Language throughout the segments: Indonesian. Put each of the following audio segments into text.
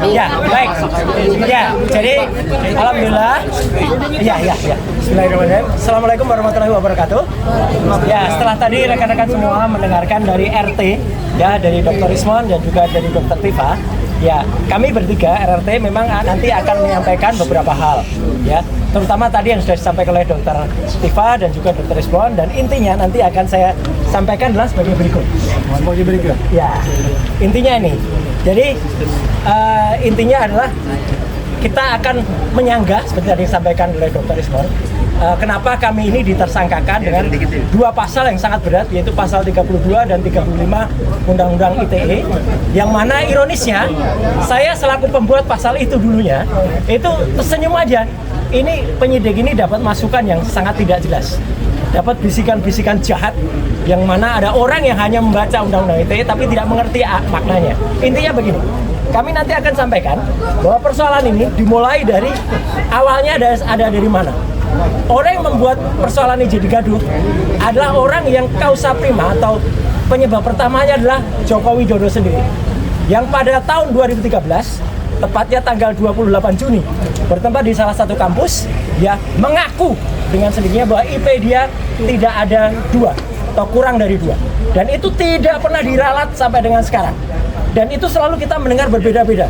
Ya, baik. Ya, jadi alhamdulillah. Ya. Bismillahirrahmanirrahim. Assalamualaikum warahmatullahi wabarakatuh. Ya, setelah tadi rekan-rekan semua mendengarkan dari RT, ya, dari Dr. Rismon dan juga dari Dr. Tifa. Ya, kami bertiga RRT memang nanti akan menyampaikan beberapa hal, ya, terutama tadi yang sudah disampaikan oleh Dr. Tifa dan juga Dr. Rismon, dan intinya nanti akan saya sampaikan adalah sebagai berikut. Ya, intinya ini. Jadi intinya adalah kita akan menyanggah seperti tadi disampaikan oleh Dr. Rismon. Kenapa kami ini ditersangkakan dengan dua pasal yang sangat berat, yaitu pasal 32 dan 35 Undang-Undang ITE, yang mana ironisnya saya selaku pembuat pasal itu dulunya itu tersenyum aja. Ini penyidik ini dapat masukan yang sangat tidak jelas, dapat bisikan-bisikan jahat yang mana ada orang yang hanya membaca Undang-Undang ITE tapi tidak mengerti maknanya. Intinya begini, kami nanti akan sampaikan bahwa persoalan ini dimulai dari awalnya ada dari mana. Orang yang membuat persoalan ini jadi gaduh adalah orang yang causa prima atau penyebab pertamanya adalah Joko Widodo sendiri, yang pada tahun 2013, tepatnya tanggal 28 Juni, bertempat di salah satu kampus, dia mengaku dengan sendirinya bahwa IP dia tidak ada 2 atau kurang dari 2, dan itu tidak pernah diralat sampai dengan sekarang. Dan itu selalu kita mendengar berbeda-beda.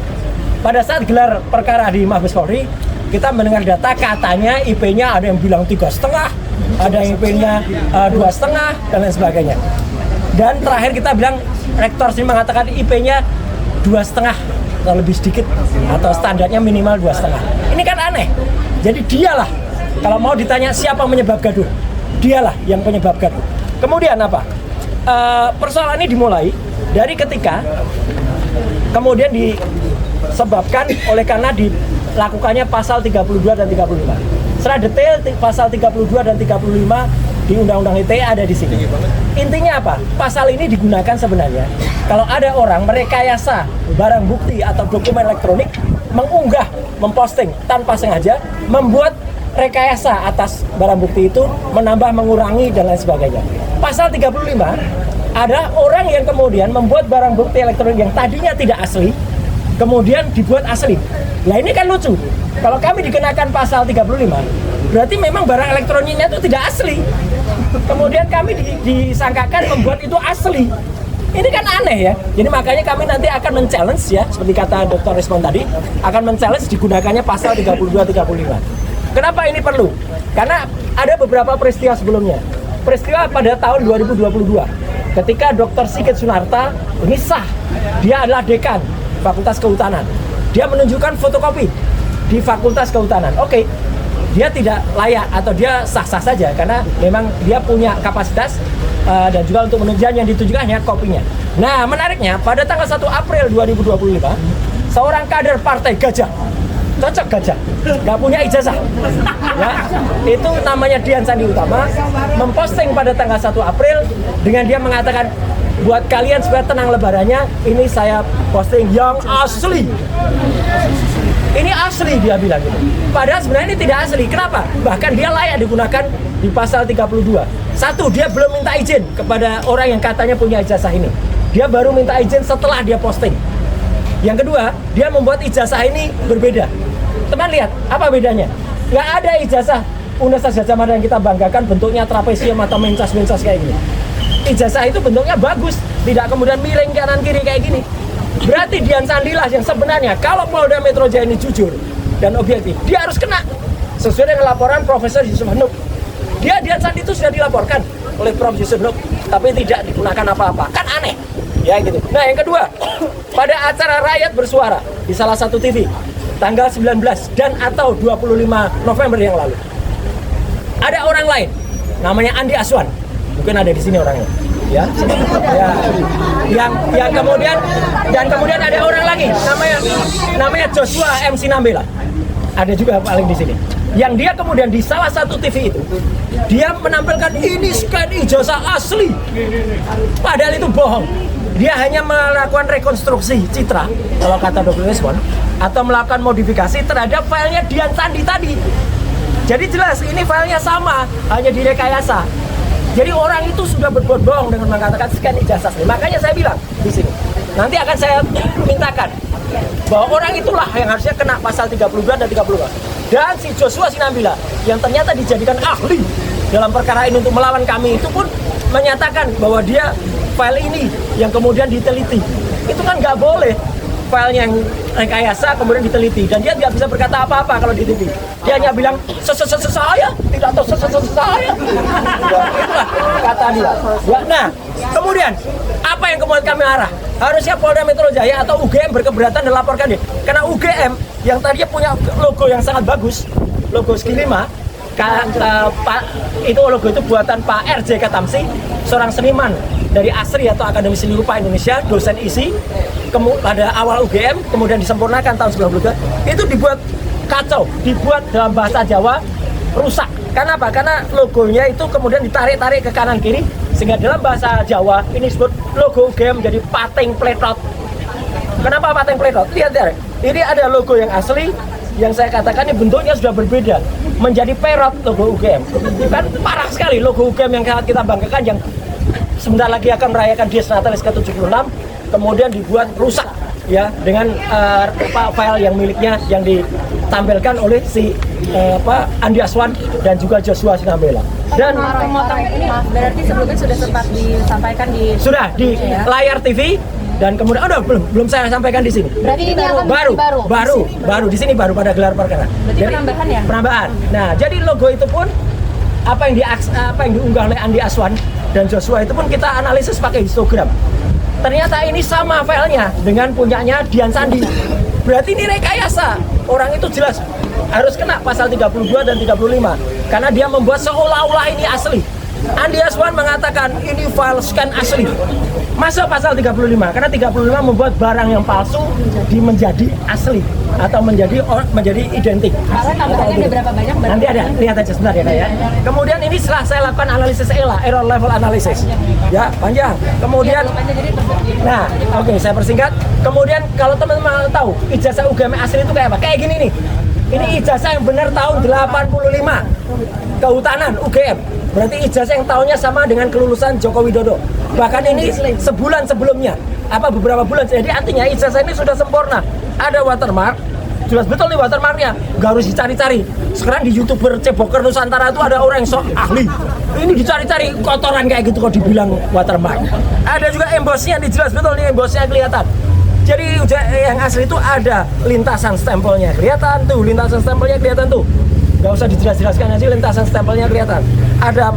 Pada saat gelar perkara di Mabes Polri, kita mendengar data katanya IP-nya ada yang bilang 3,5, ada yang IP-nya 2,5 dan lain sebagainya. Dan terakhir kita bilang rektor sini mengatakan IP-nya 2,5 atau lebih sedikit, atau standarnya minimal 2,5. Ini kan aneh. Jadi dialah, kalau mau ditanya siapa menyebab gaduh, dialah yang penyebab gaduh. Kemudian apa? Persoalan ini dimulai dari ketika kemudian disebabkan oleh karena dilakukannya pasal 32 dan 35. Secara detail pasal 32 dan 35 di Undang-Undang ITE ada di sini. Intinya apa? Pasal ini digunakan sebenarnya kalau ada orang merekayasa barang bukti atau dokumen elektronik, mengunggah, memposting tanpa sengaja, membuat rekayasa atas barang bukti itu, menambah, mengurangi dan lain sebagainya. Pasal 35 adalah orang yang kemudian membuat barang bukti elektronik yang tadinya tidak asli kemudian dibuat asli. Nah ini kan lucu. Kalau kami dikenakan pasal 35, berarti memang barang elektroniknya itu tidak asli. Kemudian kami disangkakan membuat itu asli. Ini kan aneh ya. Jadi makanya kami nanti akan men-challenge ya, seperti kata Dr. Rismon tadi, akan men-challenge digunakannya pasal 32-35. Kenapa ini perlu? Karena ada beberapa peristiwa sebelumnya. Peristiwa pada tahun 2022, ketika Dr. Sigit Sunarta ini sah, dia adalah dekan Fakultas Kehutanan. Dia menunjukkan fotokopi di Fakultas Kehutanan. Oke, dia tidak layak atau dia sah-sah saja karena memang dia punya kapasitas dan juga untuk menunjukkan yang ditunjukkan hanya kopinya. Nah, menariknya pada tanggal 1 April 2025, seorang kader Partai Gajah, cocok Gajah, nggak punya ijazah, ya, itu namanya Dian Sandi Utama, memposting pada tanggal 1 April dengan dia mengatakan, buat kalian supaya tenang lebarannya, ini saya posting yang asli. Ini asli, dia bilang gitu. Padahal sebenarnya ini tidak asli. Kenapa? Bahkan dia layak digunakan di pasal 32. Satu, dia belum minta izin kepada orang yang katanya punya ijazah ini. Dia baru minta izin setelah dia posting. Yang kedua, dia membuat ijazah ini berbeda. Teman lihat, apa bedanya? Nggak ada ijazah Universitas Gadjah Mada yang kita banggakan bentuknya trapesium atau mencas-mencas kayak gini. Ijazah itu bentuknya bagus, tidak kemudian miring kanan kiri kayak gini. Berarti Dian Sandilah yang sebenarnya kalau Polda Metro Jaya ini jujur dan objektif, dia harus kena sesuai dengan laporan Profesor Yusuf Hanuk. Dian Sandi itu sudah dilaporkan oleh Prof Yusuf Hanuk, tapi tidak digunakan apa-apa. Kan aneh, ya gitu. Nah yang kedua, pada acara Rakyat Bersuara di salah satu TV tanggal 19 dan atau 25 November yang lalu, ada orang lain namanya Andi Aswan. Mungkin ada di sini orangnya, ya. Yang kemudian ada orang lagi namanya Joshua MC Nambela. Ada juga paling di sini. Yang dia kemudian di salah satu TV itu dia menampilkan ini scan ijazah asli. Padahal itu bohong. Dia hanya melakukan rekonstruksi citra, kalau kata Dr. Rismon, atau melakukan modifikasi terhadap filenya Dian Sandi tadi. Jadi jelas ini filenya sama, hanya direkayasa. Jadi orang itu sudah berbuat bohong dengan mengatakan sekian ijazah asli. Makanya saya bilang di sini, nanti akan saya mintakan bahwa orang itulah yang harusnya kena pasal 32 dan 32. Dan si Joshua Sinambela yang ternyata dijadikan ahli dalam perkara ini untuk melawan kami itu pun menyatakan bahwa dia file ini yang kemudian diteliti. Itu kan nggak boleh. File yang rekayasa kemudian diteliti dan dia tidak bisa berkata apa-apa kalau diteliti. Dia hanya bilang saya tidak tahu saya. Itulah kata dia. Ya, nah, kemudian apa yang kemudian kami arah? Harusnya Polda Metro Jaya atau UGM berkeberatan dan laporkan dia. Karena UGM yang tadinya punya logo yang sangat bagus, logo Ski 5, itu logo itu buatan Pak RJ Katamsi, seorang seniman dari ASRI atau Akademi Seni Rupa Indonesia, dosen ISI, pada awal UGM, kemudian disempurnakan tahun 92, itu dibuat kacau, dibuat dalam bahasa Jawa rusak. Karena apa? Karena logonya itu kemudian ditarik-tarik ke kanan kiri, sehingga dalam bahasa Jawa ini disebut logo UGM menjadi pating pletot. Kenapa pating pletot? Lihat ya, ini ada logo yang asli, yang saya katakan ini bentuknya sudah berbeda, menjadi perot logo UGM. Kan parah sekali logo UGM yang kita banggakan, yang sebentar lagi akan merayakan Dies Natalis ke-76, kemudian dibuat rusak ya dengan file yang miliknya yang ditampilkan oleh si Andi Aswan dan juga Joshua Sinambela. Dan pemotongan ini berarti sebelumnya sudah sempat disampaikan di layar TV dan kemudian belum saya sampaikan di sini. Berarti ini akan baru di sini baru pada gelar perkara. Berarti jadi, penambahan ya? Penambahan. Nah, jadi logo itu pun apa yang diunggah oleh Andi Aswan dan Joshua itu pun kita analisis pakai histogram. Ternyata ini sama filenya dengan punyanya Dian Sandi. Berarti ini rekayasa. Orang itu jelas harus kena pasal 32 dan 35 karena dia membuat seolah-olah ini asli. Andi Aswan mengatakan ini file scan asli. Masuk pasal 35 karena 35 membuat barang yang palsu menjadi asli atau menjadi identik. Karena tambahannya ada berapa banyak? Nanti ada, lihat aja sebentar ya. Kemudian ini setelah saya lakukan analisis error level analysis. Ya, panjang. Kemudian nah, oke, saya persingkat. Kemudian kalau teman-teman tahu ijazah UGM asli itu kayak apa? Kayak gini nih. Ini ijazah yang benar tahun 85. Kehutanan UGM. Berarti ijazah yang tahunnya sama dengan kelulusan Joko Widodo. Bahkan ini sebulan sebelumnya, beberapa bulan. Jadi artinya ijazah ini sudah sempurna. Ada watermark, jelas betul nih watermarknya. Gak harus dicari-cari. Sekarang di YouTuber Ceboker Nusantara itu ada orang yang sok ahli. Ini dicari-cari kotoran kayak gitu kok dibilang watermark. Ada juga embossnya, jelas betul nih embossnya kelihatan. Jadi yang asli itu ada lintasan stempelnya kelihatan tuh, Gak usah dijelas-jelaskan aja, lintasan stempelnya kelihatan. Ada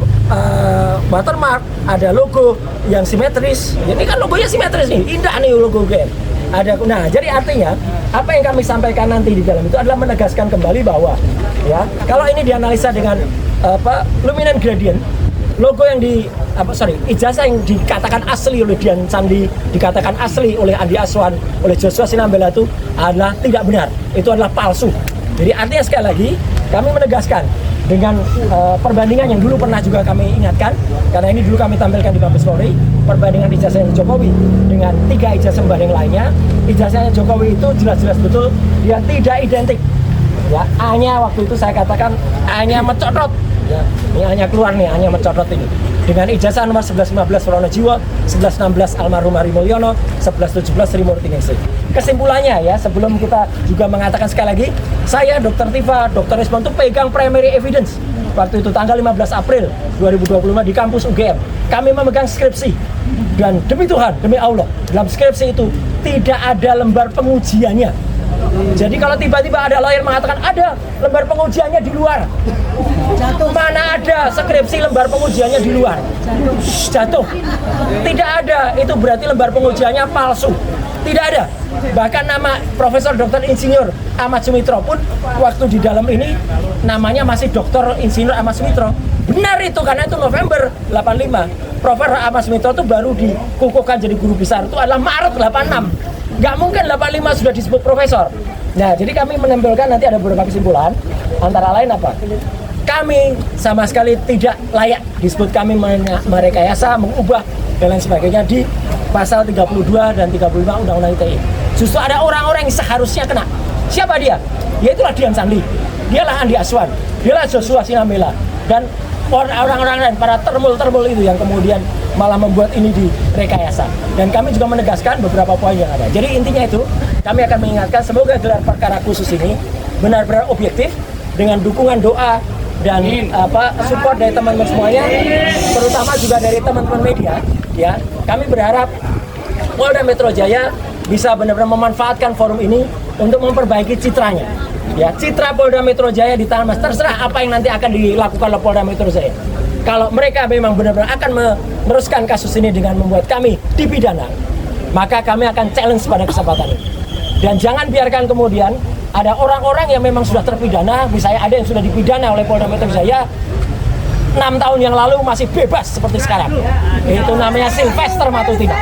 watermark, ada logo yang simetris. Jadi kan logonya simetris nih, indah nih logo UGM. Nah, jadi artinya apa yang kami sampaikan nanti di dalam itu adalah menegaskan kembali bahwa ya kalau ini dianalisa dengan luminant gradient, logo yang ijazah yang dikatakan asli oleh Dian Sandi, dikatakan asli oleh Andi Aswan, oleh Joshua Sinambela itu adalah tidak benar. Itu adalah palsu. Jadi artinya sekali lagi kami menegaskan dengan perbandingan yang dulu pernah juga kami ingatkan, karena ini dulu kami tampilkan di Mabes Polri, perbandingan ijazahnya Jokowi dengan 3 ijazah sebanding lainnya. Ijazahnya Jokowi itu jelas-jelas betul dia tidak identik. Ya, A-nya waktu itu saya katakan A-nya mencotot. Ya, ini A-nya keluar nih, A-nya mencotot ini. Dengan ijazah nomor 1115 Ronojiwo, 1116 almarhum Hari Mulyono, 1117 Sri Murtiningsih. Kesimpulannya ya, sebelum kita juga mengatakan sekali lagi, saya Dr. Tifa, Dr. Resmond itu pegang primary evidence. Waktu itu tanggal 15 April 2025 di kampus UGM. Kami memegang skripsi. Dan demi Tuhan, demi Allah, dalam skripsi itu tidak ada lembar pengujiannya. Jadi kalau tiba-tiba ada lawyer mengatakan ada lembar pengujiannya di luar, mana ada skripsi lembar pengujiannya di luar? Jatuh. Tidak ada, itu berarti lembar pengujiannya palsu. Tidak ada. Bahkan nama Profesor Dr. Insinyur Ahmad Sumitro pun waktu di dalam ini namanya masih Dr. Insinyur Ahmad Sumitro. Benar itu, karena itu November 85. Profesor Ahmad Sumitro itu baru dikukuhkan jadi guru besar itu adalah Maret 86. Nggak mungkin 85 sudah disebut profesor. Nah, jadi kami menempelkan nanti ada beberapa kesimpulan. Antara lain apa? Kami sama sekali tidak layak disebut kami merekayasa, mengubah, dan lain sebagainya di pasal 32 dan 35 Undang-Undang ITE. Justru ada orang-orang yang seharusnya kena. Siapa dia? Yaitulah Dian Sandi. Dialah Andi Aswan. Dialah Joshua Sinambela. Dan orang-orang dan para termul itu yang kemudian malah membuat ini direkayasa. Dan kami juga menegaskan beberapa poin yang ada. Jadi intinya itu, kami akan mengingatkan semoga gelar perkara khusus ini benar-benar objektif dengan dukungan doa dan support dari teman-teman semuanya, terutama juga dari teman-teman media. Ya, kami berharap Polda Metro Jaya bisa benar-benar memanfaatkan forum ini untuk memperbaiki citranya. Ya, citra Polda Metro Jaya di tangan Mas, terserah apa yang nanti akan dilakukan oleh Polda Metro Jaya. Kalau mereka memang benar-benar akan meneruskan kasus ini dengan membuat kami dipidana, maka kami akan challenge pada kesempatan ini. Dan jangan biarkan kemudian ada orang-orang yang memang sudah terpidana, misalnya ada yang sudah dipidana oleh Polda Metro Jaya 6 tahun yang lalu masih bebas seperti sekarang. Itu namanya Sylvester Matutina.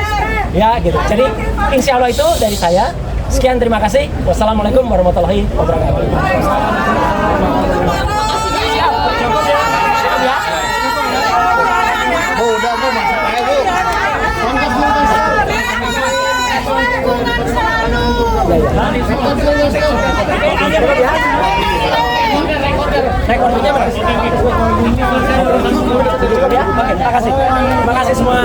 Ya gitu. Jadi insya Allah itu dari saya. Sekian, terima kasih. Wassalamualaikum warahmatullahi wabarakatuh. Rekornya berapa? Oke, terima kasih. Terima kasih semua.